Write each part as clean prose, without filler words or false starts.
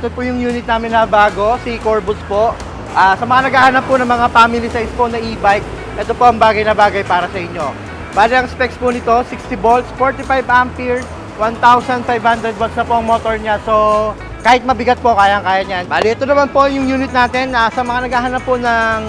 ito po yung unit namin na bago, si Corbus po. Sa mga naghahanap po ng mga family size po na e-bike, ito po ang bagay na bagay para sa inyo. Bali ang specs po nito, 60 volts, 45 ampere, 1,500 watts na po ang motor niya. So, kahit mabigat po, kayang-kaya niyan. Bali, ito naman po yung unit natin. Sa mga naghahanap po ng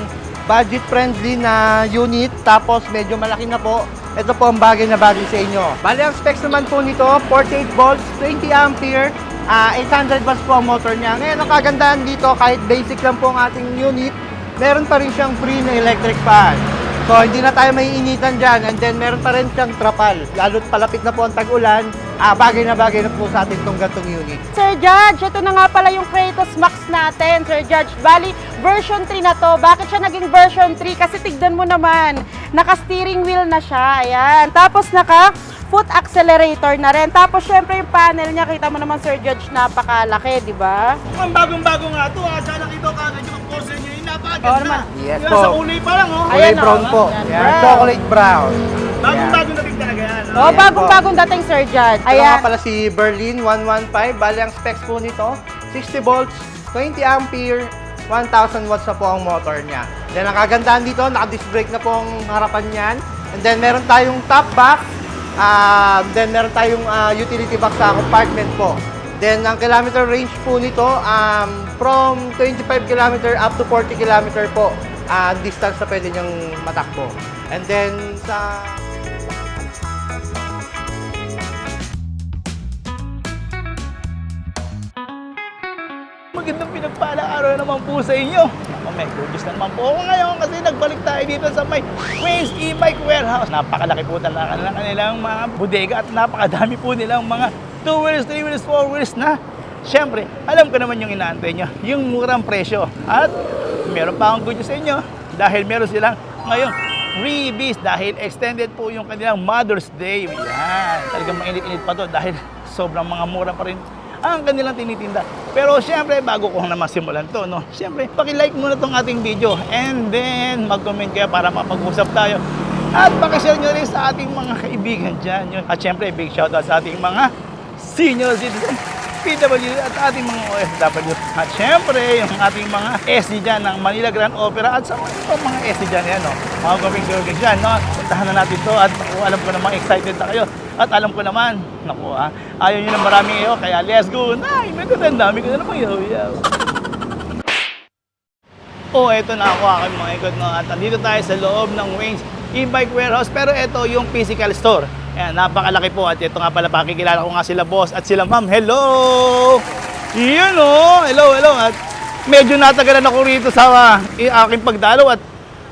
budget-friendly na unit, tapos medyo malaki na po, ito po ang bagay na bagay sa inyo. Bali, ang specs naman po nito, 48 volts, 20 ampere, 800 watts po ang motor niya. Ngayon, ang kagandahan dito, kahit basic lang po ang ating unit, meron pa rin siyang free na electric fan. So, hindi na tayo maiinitan dyan. And then, meron pa rin siyang trapal. Lalo't palapit na po ang tag-ulan, bagay na po sa atin itong gantong unit. Sir Judge, ito na nga pala yung Kratos Max natin, Sir Judge. Bali, version 3 na to. Bakit siya naging version 3? Kasi tignan mo naman, naka-steering wheel na siya. Ayan. Tapos naka-foot accelerator na rin. Tapos syempre yung panel niya, kita mo naman Sir Judge, napakalaki, di ba? Ang bagong-bago nga ito, sana nakita ka agad yung poster niyo, yung napakaganda. Yes Yan, po. sa kulay pa lang, oh. Kulay Ayan, brown oh. po. Yan, Yan, brown. chocolate brown. Bagong-bagong dating talaga yan. Oh, Ayan bagong-bagong dating Sir Judge. Ito nga Ayan. pala si Berlin 115. Bali ang specs po nito, 60 volts, 20 ampere, 1,000 watts na po ang motor niya. Then ang kagandahan dito, naka-disc brake na po ang harapan niyan. And then meron tayong top box. Then meron tayong utility box sa compartment po. Then ang kilometer range po nito, from 25 km up to 40 km po distance na pwede niyang matakbo. And then sa Magandang pinagpalang araw naman po sa inyo. Ako, may gorgeous na naman po ako ngayon kasi nagbalik tayo dito sa may Wayne's E-Bike Warehouse. Napakalaki po talaga ng kanilang mga bodega at napakadami po nilang mga 2 wheels, 3 wheels, 4 wheels na. Siyempre, alam ko naman yung inaantay nyo, yung murang presyo. At meron pa akong good news sa inyo dahil meron silang ngayong freebies dahil extended po yung kanilang Mother's Day. Yan, talagang mainit-init pa to dahil sobrang mga mura pa rin ang kanilang tinitinda. Pero syempre, bago ko naman simulan to, no? Syempre, paki-like muna tong ating video and then mag-comment kayo para mapag-usap tayo. At paki-share nyo rin sa ating mga kaibigan dyan. At syempre, big shoutout sa ating mga senior citizen, PW at ating mga OFW. At syempre, yung ating mga SD dyan ng Manila Grand Opera at sa mga SD dyan yan, no? Mga gawing dyan, no? Puntahan na natin to at alam ko namang excited na kayo. At alam ko naman, naku ayaw nyo ng maraming iyo, kaya let's go na! May dami ko na namang yaw-yaw. Eto na ako aking mga ikot, no? At nandito tayo sa loob ng Wayne's E-Bike Warehouse. Pero ito yung physical store. Ayan, napakalaki po. At ito nga pala, pakikilala ko nga sila boss at sila ma'am. Hello! Yun hello. At medyo natagalan ako rito sa aking pagdalaw at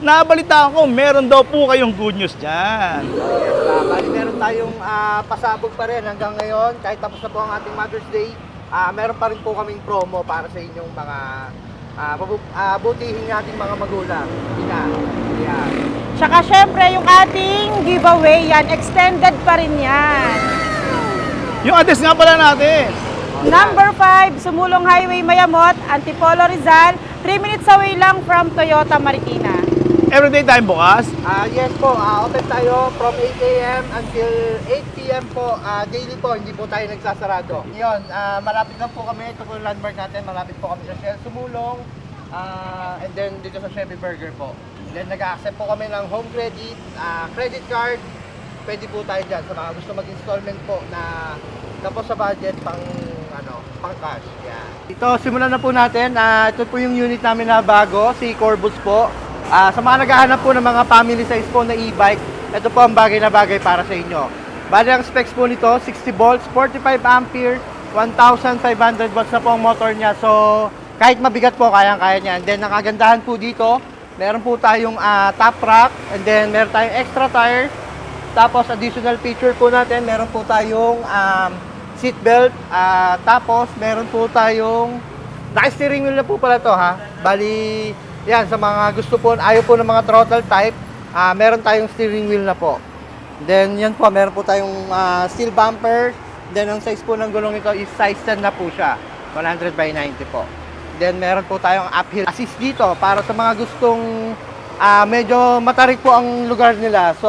nabalitaan ko, meron daw po kayong good news dyan. bali meron tayong pasabog pa rin hanggang ngayon. Kahit tapos na po ang ating Mother's Day, meron pa rin po kaming promo para sa inyong mga butihin nating mga magulang. Yan. Tsaka syempre yung ating giveaway yan, extended pa rin yan. Yung address nga pala natin. Number 5, Sumulong Highway, Mayamot, Antipolo, Rizal. 3 minutes away lang from Toyota Marikina. Everyday time bukas. Yes po, open tayo from 8 a.m. until 8 p.m. po. Daily po, hindi po tayo nagsasarado. Ngayon, malapit lang po kami. Ito po yung landmark natin. Malapit po kami sa Shell Sumulong. And then dito sa Chevy Burger po. Then nag-accept po kami ng home credit, credit card. Pwede po tayo dyan sa mga gusto mag-installment po na tapos sa budget pang cash. Yeah. Ito, simulan na po natin. Ito po yung unit namin na bago, si Corbus po. Sa mga naghahanap po ng mga family size po na e-bike, ito po ang bagay na bagay para sa inyo. Bali ang specs po nito, 60 volts, 45 ampere, 1,500 watts na po ang motor niya. So, kahit mabigat po, kayang-kaya niya. And then, ang kagandahan po dito, meron po tayong top rack, and then meron tayong extra tire. Tapos, additional feature po natin, meron po tayong seat belt. Tapos, meron po tayong naka-steering wheel na po pala to, ha. Bali, yan, sa mga gusto po, ayaw po ng mga throttle type, meron tayong steering wheel na po. Then, yan po, meron po tayong steel bumper. Then, ang size po ng gulong ito is size 10 na po siya. 100 by 90 po. Then, meron po tayong uphill assist dito para sa mga gustong medyo matarik po ang lugar nila. So,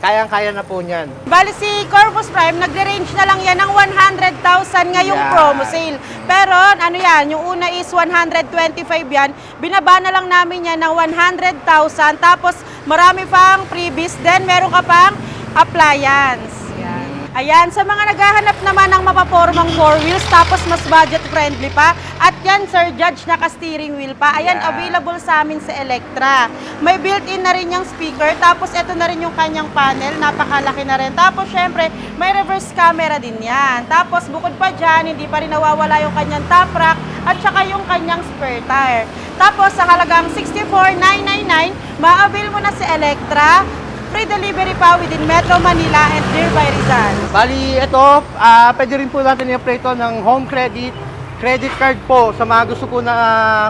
kayang-kaya na po niyan. Bali si Corvus Prime, nagre-range na lang yan ng 100,000 ngayong Yan. promo sale. Pero ano yan, yung una is 125 yan, binaba na lang namin yan ng 100,000. Tapos marami pang freebies, then meron ka pang appliance. Yan. Ayan, sa mga naghahanap naman ng mapapormang 4 wheels, tapos mas budget friendly pa, at yan Sir Judge, naka-steering wheel pa. Ayan, Yan. available sa amin sa Electra. May built-in na rin yung speaker, tapos ito na rin yung kanyang panel, napakalaki na rin. Tapos syempre, may reverse camera din yan. Tapos bukod pa dyan, hindi pa rin nawawala yung kanyang top rack, at saka yung kanyang spare tire. Tapos sa halagang 64,999, ma-avail mo na si Electra. Free delivery pa within Metro Manila and nearby Rizal. Bali, ito, pwede rin po natin i-apply ito ng home credit, credit card po sa mga gusto po na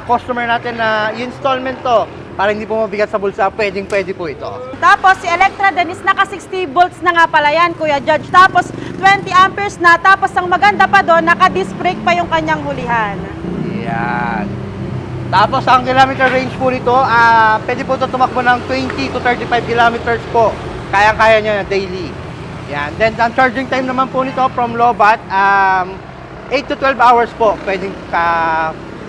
customer natin na i-installment to para hindi po mabigat sa bulsa, pwede po ito. Tapos si Electra din is naka 60 volts na nga pala yan, Kuya Judge. Tapos 20 amperes na. Tapos ang maganda pa doon, naka-disc brake pa yung kanyang hulihan. Yan. Tapos ang kilometer range po nito, pwede po ito tumakbo ng 20 to 35 kilometers po. Kayang-kaya niya na daily. Yan. Then ang charging time naman po nito from Lobat, 8 to 12 hours po. Pwedeng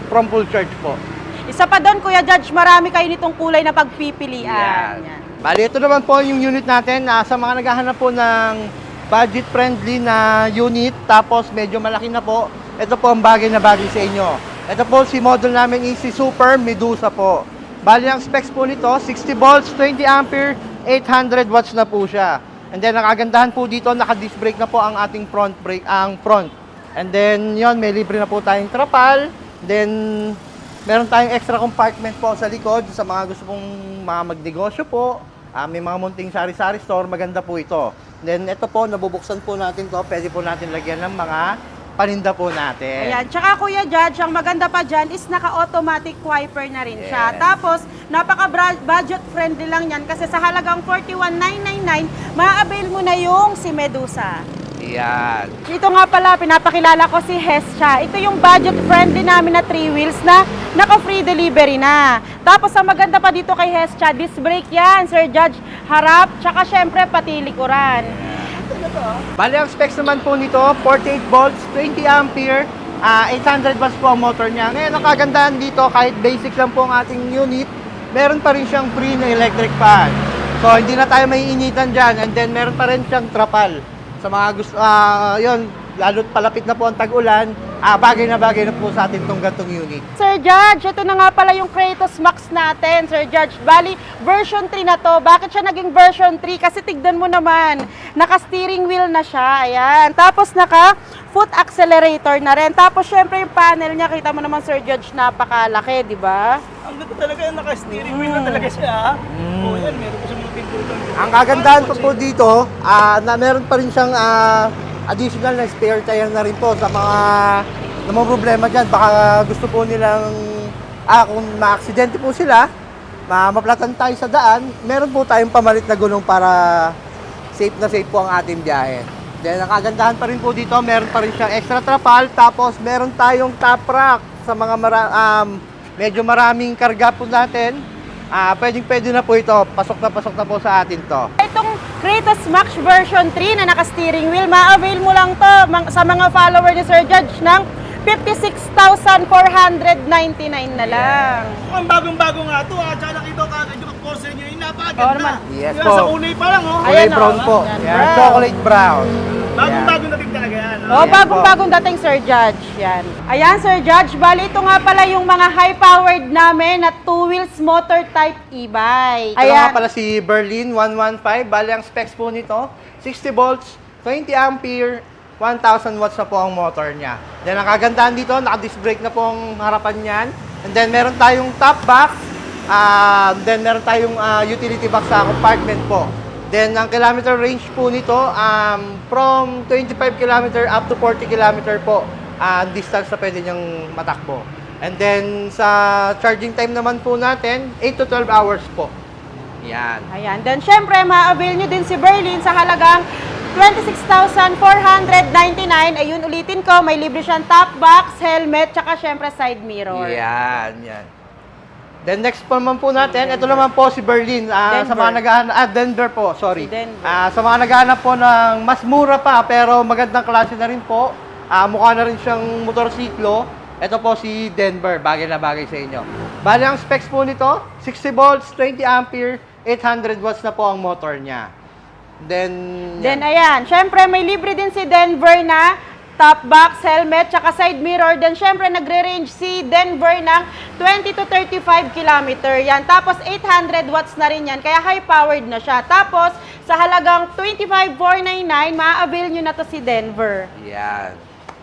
from full charge po. Isa pa doon, Kuya Judge, marami kayo nitong kulay na pagpipilian. Yan. Bali, ito naman po yung unit natin. Sa mga naghahanap po ng budget-friendly na unit, tapos medyo malaki na po, ito po ang bagay na bagay sa inyo. Ito po si model namin is si Super Medusa po. Bali, ang specs po nito, 60 volts, 20 ampere, 800 watts na po siya. And then, ang kagandahan po dito, naka-disc brake na po ang ating front brake, ang front. And then, yon may libre na po tayong trapal. Then, meron tayong extra compartment po sa likod sa mga gusto pong mga magnegosyo po. May mga munting sari-sari store, maganda po ito. Then, ito po, nabubuksan po natin to. Pwede po natin lagyan ng mga paninda po natin. Ayan. Tsaka Kuya Judge, ang maganda pa dyan is naka-automatic wiper na rin siya. Yes. Tapos, napaka-budget friendly lang yan kasi sa halagang 41,999, ma-avail mo na yung si Medusa. Yan. Ito nga pala, pinapakilala ko si Hestia. Ito yung budget friendly namin na 3 wheels na naka-free delivery na. Tapos, ang maganda pa dito kay Hestia, disc brake yan, Sir Judge, harap, tsaka syempre pati likuran. Bali, ang specs naman po nito, 48 volts, 20 ampere, 800 watts po ang motor niya. Ngayon, ang kagandahan dito, kahit basic lang po ang ating unit, meron pa rin siyang free na electric fan. So, hindi na tayo maiinitan dyan. And then, meron pa rin siyang trapal. Sa mga gusto, yun, lalo't palapit na po ang tag-ulan, bagay na po sa atin itong gantong unit. Sir Judge, ito na nga pala yung Kratos Max natin, Sir Judge. Bali, version 3 na to. Bakit siya naging version 3? Kasi tignan mo naman, naka-steering wheel na siya. Ayan. Tapos naka-foot accelerator na rin. Tapos syempre yung panel niya, kita mo naman, Sir Judge, napakalaki, di ba? Ang ganda talaga, naka-steering wheel na talaga siya. Oh, yan, meron ko siya mga pintutan. Ang kagandahan po dito, na meron pa rin siyang additional na spare tire na rin po sa mga namang problema dyan. Baka gusto po nilang, kung na-aksidente po sila, maplatan tayo sa daan, meron po tayong pamalit na gulong para safe na safe po ang ating biyahe. Then, ang kagandahan pa rin po dito, meron pa rin siyang extra trapal, tapos meron tayong top rack sa mga medyo maraming karga po natin. Pwede na po ito, pasok na po sa atin to. Itong Kratos Max version 3 na naka-steering wheel, ma-avail mo lang to sa mga follower ni Sir Judge ng 56,499 na lang. Ang bagong-bago nga ito, tsaka nakita ko kagad yung poster niyo, yung Oo napakaganda. naman. Yes Diba, po. sa kulay pa lang, oh. Kulay Ayan, brown po. Yan, Yan, brown. chocolate brown. Bagong-bagong dating talaga yan. Oh, Ayan bagong-bagong dating, Sir Judge. Yan. Ayan, Sir Judge. Bali, ito nga pala yung mga high-powered namin na 2 wheels motor type e-bike. Ito nga pala si Berlin 115. Bali, ang specs po nito, 60 volts, 20 ampere, 1,000 watts na po ang motor niya. Then, ang kagandahan dito, naka-disc brake na po ang harapan niyan. And then, meron tayong top box. Then, meron tayong utility box sa compartment po. Then, ang kilometer range po nito, from 25 km up to 40 km po, distance na pwede niyang matakbo. And then, sa charging time naman po natin, 8 to 12 hours po. Yan. Ayan. Then, syempre, ma-avail nyo din si Berlin sa halagang 26,499. Ayun, ulitin ko, may libre siyang top box, helmet, tsaka syempre side mirror. Yan, yan. Then next pa naman po natin, ito naman po si Berlin. Sa Denver. mga naghahanap, Denver po, sorry. Si Denver. Sa mga naghahanap po ng mas mura pa pero magandang klase na rin po, mukha na rin siyang motorsiklo. Ito po si Denver, bagay na bagay sa inyo. Bali ang specs po nito, 60 volts, 20 ampere, 800 watts na po ang motor niya. Then ayan, syempre may libre din si Denver na top box, helmet, tsaka side mirror. Then syempre nagre-range si Denver ng 20 to 35 kilometer yan. Tapos 800 watts na rin yan, kaya high-powered na siya. Tapos sa halagang 25,499, ma-avail nyo na to si Denver. yan.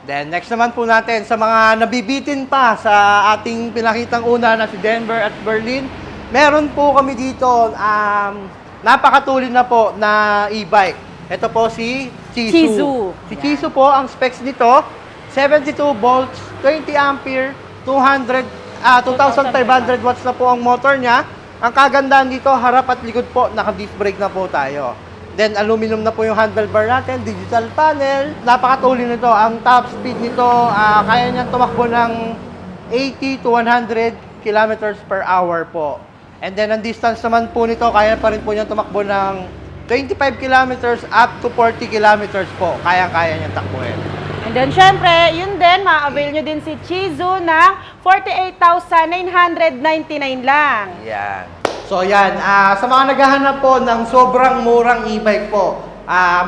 Then next naman po natin, sa mga nabibitin pa sa ating pinakitang una na si Denver at Berlin, meron po kami dito, napakatulin na po na e-bike. Ito po si Chizu. Chizu. Si Chizu po, ang specs nito, 72 volts, 20 ampere, 2,500 watts na po ang motor niya. Ang kagandahan dito, harap at likod po, naka-disc brake na po tayo. Then, aluminum na po yung handlebar natin, digital panel. Napakatulin nito. Ang top speed nito, kaya niyang tumakbo ng 80 to 100 kilometers per hour po. And then, ang distance naman po nito, kaya pa rin po niyang tumakbo ng 25 kilometers up to 40 kilometers po. Kaya-kaya niyang takbuhin. And then syempre, yun din, ma-avail nyo din si Chizu ng 48,999 lang. Yan. So yan, sa mga naghahanap po ng sobrang murang e-bike po,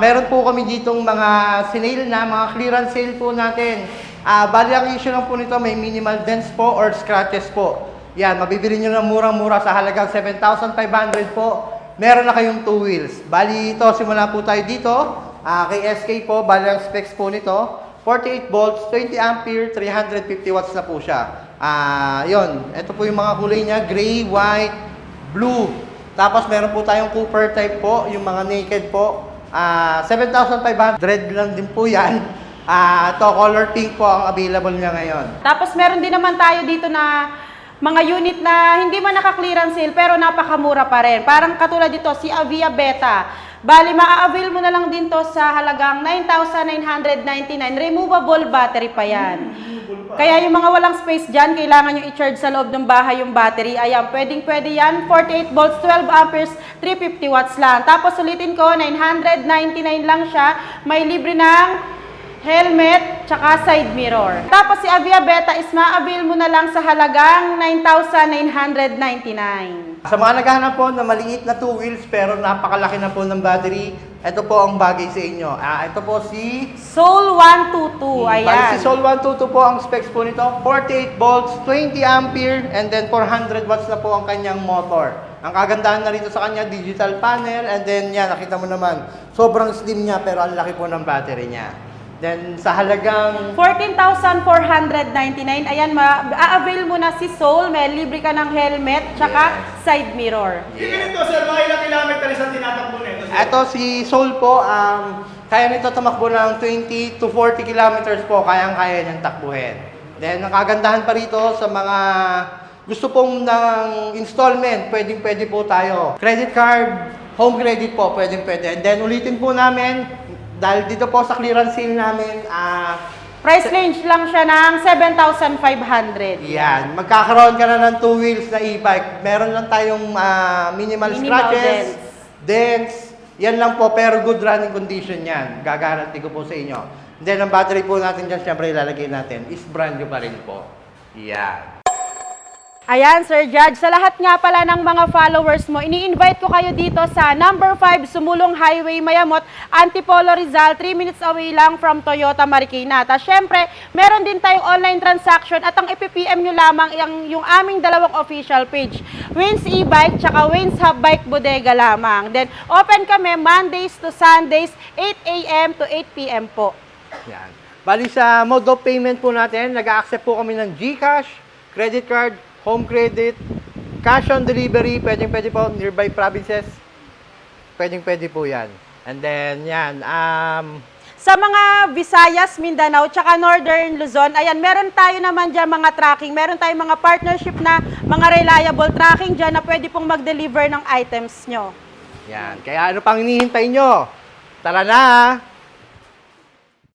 meron po kami ditong mga sinale na, mga clearance sale po natin. Bali ang issue lang po nito, may minimal dents po or scratches po. Yan, mabibili nyo ng murang-mura sa halagang 7,500 po. Meron na kayong 2 wheels. Bali ito, simula po tayo dito. Kay SK po, bali ang specs po nito, 48 volts, 20 ampere, 350 watts na po siya. Yun, ito po yung mga kulay niya, gray, white, blue. Tapos meron po tayong Cooper type po, yung mga naked po. 7,500 lang din po yan. Ito, color pink po ang available niya ngayon. Tapos meron din naman tayo dito na mga unit na hindi man naka-clearance sale pero napakamura pa rin. Parang katulad dito, si Avia Beta. Bali, maa-avail mo na lang din to sa halagang 9,999. Removable battery pa yan. Kaya yung mga walang space dyan, kailangan nyo i-charge sa loob ng bahay yung battery. Ayan, pwedeng-pwede yan. 48 volts, 12 amperes, 350 watts lang. Tapos ulitin ko, 999 lang siya. May libre ng helmet, tsaka side mirror. Tapos si Avia Beta is ma-avail mo na lang sa halagang 9,999. Sa mga naghahanap po na maliit na 2 wheels pero napakalaki na po ng battery, ito po ang bagay sa inyo. Ito po si Soul 122, Bali, ayan. si Soul 122 po ang specs po nito, 48 volts, 20 ampere, and then 400 watts na po ang kanyang motor. Ang kagandahan na rito sa kanya, digital panel, and then yan, nakita mo naman, sobrang slim niya pero ang laki po ng battery niya. Then sa halagang 14,499, ayan, ma-avail mo na si Soul, may libre ka ng helmet, tsaka side mirror. Hindi nito, sir, mga ilang kilometers ang tinatakbo nito, sir? ito si Soul po, kaya nito tumakbo ng 20 to 40 kilometers po, kayang-kaya niyang takbuhin. Then ang kagandahan pa rito sa mga gusto pong ng installment, pwedeng-pwede po tayo. Credit card, home credit po, pwedeng-pwede. And then ulitin po namin, dahil dito po sa clearance sale namin, Price range lang siya ng 7,500. yan, magkakaroon ka na ng 2 wheels na e-bike. Meron lang tayong minimal scratches, dents. Yan lang po, pero good running condition yan. Gagaranti ko po sa inyo. Then ang battery po natin dyan, syempre ilalagay natin, is brand new pa rin po. Yan. Ayan, Sir Judge, sa lahat nga pala ng mga followers mo, ini-invite ko kayo dito sa number 5 Sumulong Highway, Mayamot, Antipolo, Rizal, 3 minutes away lang from Toyota Marikina. At syempre, meron din tayong online transaction at ang ipipm nyo lamang yung aming dalawang official page, Wins E-Bike, tsaka Wins Hub Bike Bodega lamang. Then, open kami Mondays to Sundays, 8 a.m. to 8 p.m. po. Yan. Bali sa mode of payment po natin, nag-accept po kami ng GCash, credit card, home credit, cash on delivery, pwedeng-pwede po, nearby provinces, pwedeng-pwede po yan. And then, yan, Sa mga Visayas, Mindanao, tsaka Northern Luzon, ayan, meron tayo naman dyan mga tracking, meron tayong mga partnership na mga reliable tracking dyan na pwede pong mag-deliver ng items nyo. yan. Kaya ano pang hinihintay nyo? Tara na!